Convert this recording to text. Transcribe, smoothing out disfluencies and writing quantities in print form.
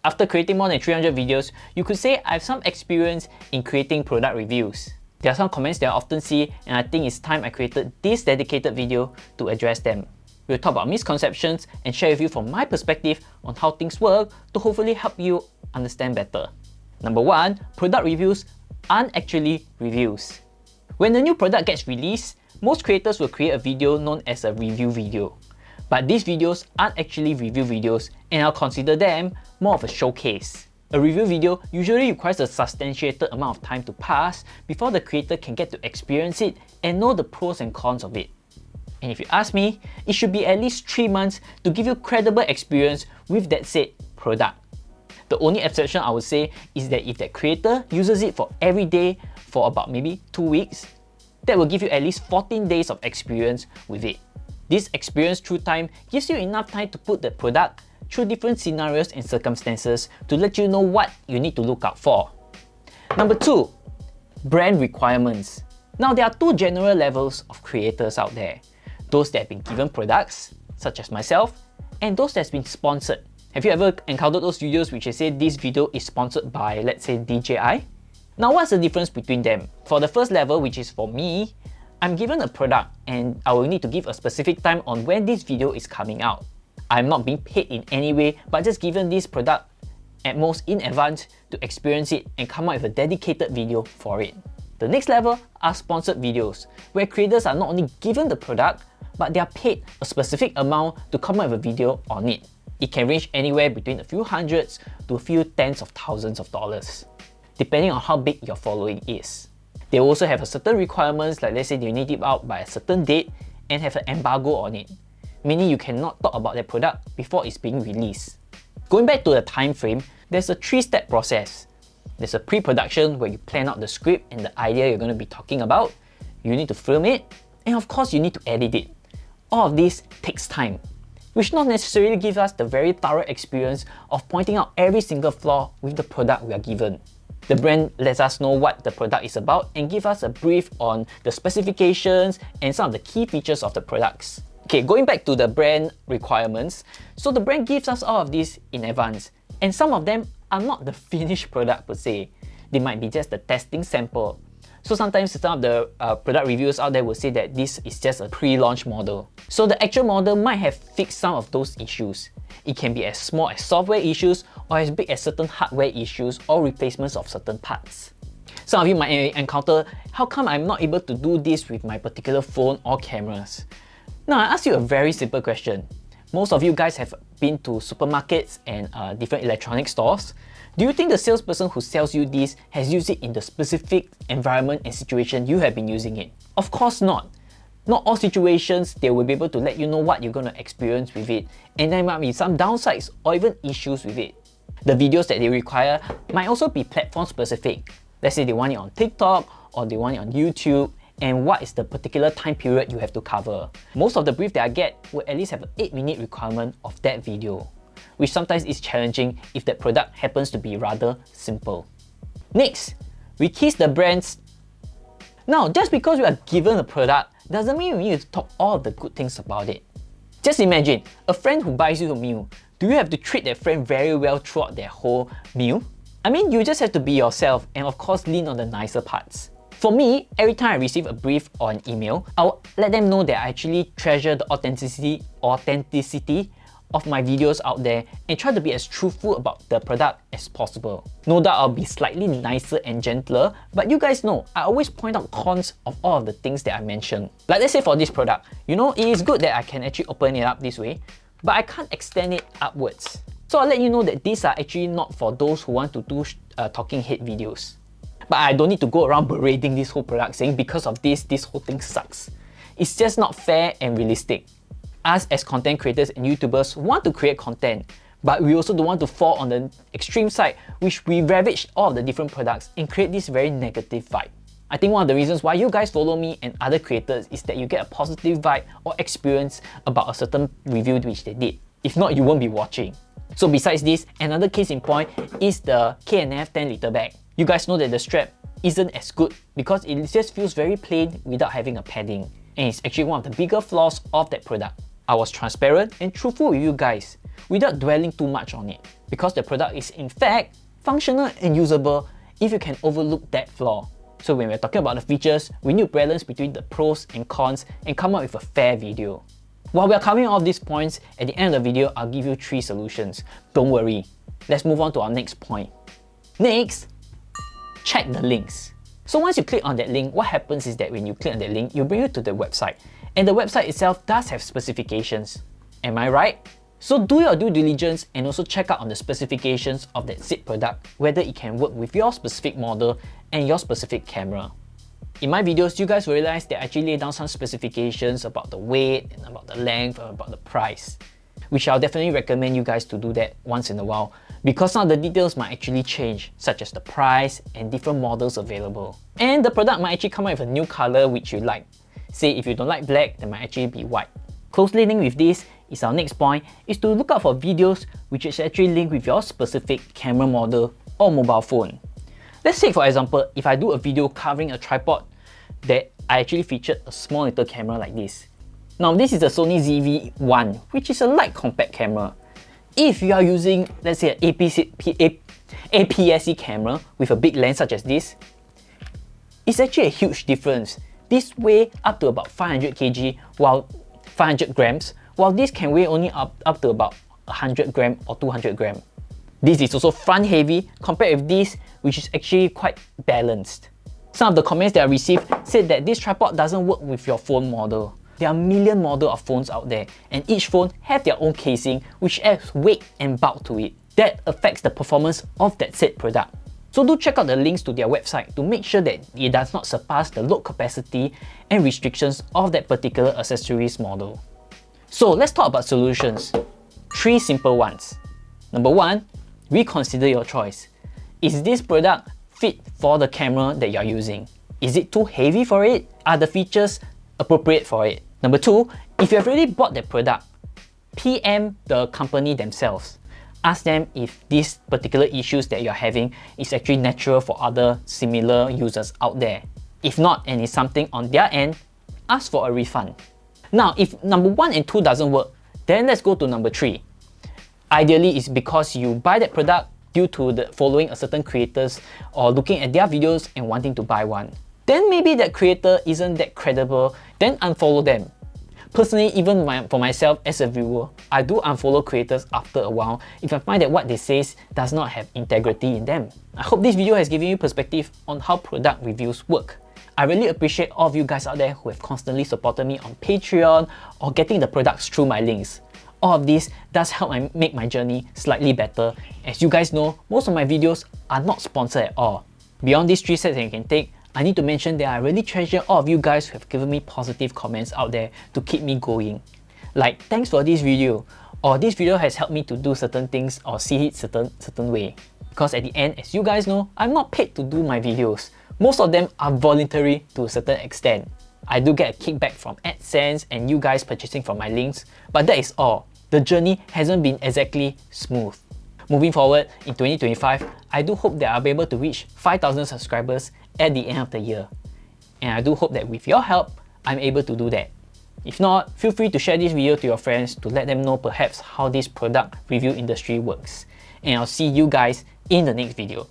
After creating more than 300 videos, you could say I have some experience in creating product reviews. There are some comments that I often see, and I think it's time I created this dedicated video to address them. We'll talk about misconceptions and share with you from my perspective on how things work to hopefully help you understand better. Number 1, product reviews aren't actually reviews. When a new product gets released, most creators will create a video known as a review video. But these videos aren't actually review videos, and I'll consider them more of a showcase. A review video usually requires a substantiated amount of time to pass before the creator can get to experience it and know the pros and cons of it. And if you ask me, it should be at least 3 months to give you credible experience with that said product. The only exception I would say is that if that creator uses it for every day for about maybe 2 weeks, that will give you at least 14 days of experience with it. This experience through time gives you enough time to put the product through different scenarios and circumstances to let you know what you need to look out for. Number 2, brand requirements. Now there are 2 general levels of creators out there. Those that have been given products, such as myself, and those that have been sponsored. Have you ever encountered those videos which say this video is sponsored by, let's say, DJI? Now what's the difference between them? For the first level, which is for me, I'm given a product and I will need to give a specific time on when this video is coming out. I'm not being paid in any way, but just given this product at most in advance to experience it and come up with a dedicated video for it. The next level are sponsored videos, where creators are not only given the product, but they are paid a specific amount to come up with a video on it. It can range anywhere between a few hundreds to a few tens of thousands of dollars, depending on how big your following is. They also have a certain requirements, like let's say they need it out by a certain date and have an embargo on it, meaning you cannot talk about that product before it's being released. Going back to the time frame, there's a 3-step process. There's a pre-production where you plan out the script and the idea you're going to be talking about. You need to film it, and of course you need to edit it. All of this takes time, which not necessarily gives us the very thorough experience of pointing out every single flaw with the product we are given. The brand lets us know what the product is about and give us a brief on the specifications and some of the key features of the products. Okay, going back to the brand requirements, so the brand gives us all of this in advance, and some of them are not the finished product per se. They might be just the testing sample. So sometimes some of the product reviews out there will say that this is just a pre-launch model. So the actual model might have fixed some of those issues. It can be as small as software issues or as big as certain hardware issues or replacements of certain parts. Some of you might encounter, how come I'm not able to do this with my particular phone or cameras? Now I ask you a very simple question. Most of you guys have been to supermarkets and different electronic stores. Do you think the salesperson who sells you this has used it in the specific environment and situation you have been using it? Of course not. Not all situations they will be able to let you know what you're going to experience with it, and there might be some downsides or even issues with it. The videos that they require might also be platform specific. Let's say they want it on TikTok or they want it on YouTube, and what is the particular time period you have to cover. Most of the brief that I get will at least have an 8-minute requirement of that video, which sometimes is challenging if that product happens to be rather simple. Next, we kiss the brands. Now, just because we are given a product doesn't mean we need to talk all of the good things about it. Just imagine, a friend who buys you a meal. Do you have to treat that friend very well throughout their whole meal? I mean, you just have to be yourself and of course lean on the nicer parts. For me, every time I receive a brief or an email, I'll let them know that I actually treasure the authenticity of my videos out there and try to be as truthful about the product as possible. No doubt I'll be slightly nicer and gentler, but you guys know, I always point out cons of all of the things that I mentioned. Like let's say for this product, you know, it is good that I can actually open it up this way, but I can't extend it upwards. So I'll let you know that these are actually not for those who want to do talking head videos. But I don't need to go around berating this whole product saying because of this whole thing sucks. It's just not fair and realistic. Us as content creators and YouTubers want to create content, but we also don't want to fall on the extreme side, which we ravage all of the different products and create this very negative vibe. I think one of the reasons why you guys follow me and other creators is that you get a positive vibe or experience about a certain review which they did. If not, you won't be watching. So besides this, another case in point is the K&F 10-liter bag. You guys know that the strap isn't as good because it just feels very plain without having a padding, and it's actually one of the bigger flaws of that product. I was transparent and truthful with you guys without dwelling too much on it, because the product is in fact functional and usable if you can overlook that flaw. So when we're talking about the features, we need to balance between the pros and cons and come up with a fair video. While we're covering all of these points, at the end of the video, I'll give you 3 solutions. Don't worry. Let's move on to our next point. Next, check the links. So once you click on that link, what happens is that when you click on that link, it'll bring you to the website. And the website itself does have specifications. Am I right? So do your due diligence and also check out on the specifications of that said product, whether it can work with your specific model and your specific camera. In my videos, you guys will realize that I actually lay down some specifications about the weight and about the length and about the price, which I'll definitely recommend you guys to do that once in a while, because some of the details might actually change, such as the price and different models available. And the product might actually come out with a new color which you like. Say if you don't like black, there might actually be white. Closely linked with this is our next point, is to look out for videos which is actually linked with your specific camera model or mobile phone. Let's say for example, if I do a video covering a tripod that I actually featured a small little camera like this. Now this is a Sony ZV-1, which is a light compact camera. If you are using, let's say, an APS-C camera with a big lens such as this, it's actually a huge difference. This weighs up to about 500 kg, while 500 grams, while this can weigh only up to about 100 gram or 200 gram. This is also front heavy compared with this, which is actually quite balanced. Some of the comments that I received said that this tripod doesn't work with your phone model. There are a million models of phones out there, and each phone have their own casing which adds weight and bulk to it. That affects the performance of that said product. So do check out the links to their website to make sure that it does not surpass the load capacity and restrictions of that particular accessories model. So let's talk about solutions. 3 simple ones. Number 1, reconsider your choice. Is this product fit for the camera that you're using? Is it too heavy for it? Are the features appropriate for it? Number 2, if you have already bought the product, PM the company themselves. Ask them if these particular issues that you're having is actually natural for other similar users out there. If not, and it's something on their end, ask for a refund. Now, if number 1 and 2 doesn't work, then let's go to number 3. Ideally, it's because you buy that product due to the following a certain creators or looking at their videos and wanting to buy one. Then maybe that creator isn't that credible, then unfollow them. Personally, even for myself as a viewer, I do unfollow creators after a while if I find that what they say does not have integrity in them. I hope this video has given you perspective on how product reviews work. I really appreciate all of you guys out there who have constantly supported me on Patreon or getting the products through my links. All of this does help make my journey slightly better. As you guys know, most of my videos are not sponsored at all. Beyond these 3 steps that you can take, I need to mention that I really treasure all of you guys who have given me positive comments out there to keep me going. Like, thanks for this video, or this video has helped me to do certain things or see it certain way. Because at the end, as you guys know, I'm not paid to do my videos. Most of them are voluntary to a certain extent. I do get a kickback from AdSense and you guys purchasing from my links, but that is all. The journey hasn't been exactly smooth. Moving forward, in 2025, I do hope that I'll be able to reach 5,000 subscribers at the end of the year. And I do hope that with your help, I'm able to do that. If not, feel free to share this video to your friends to let them know perhaps how this product review industry works. And I'll see you guys in the next video.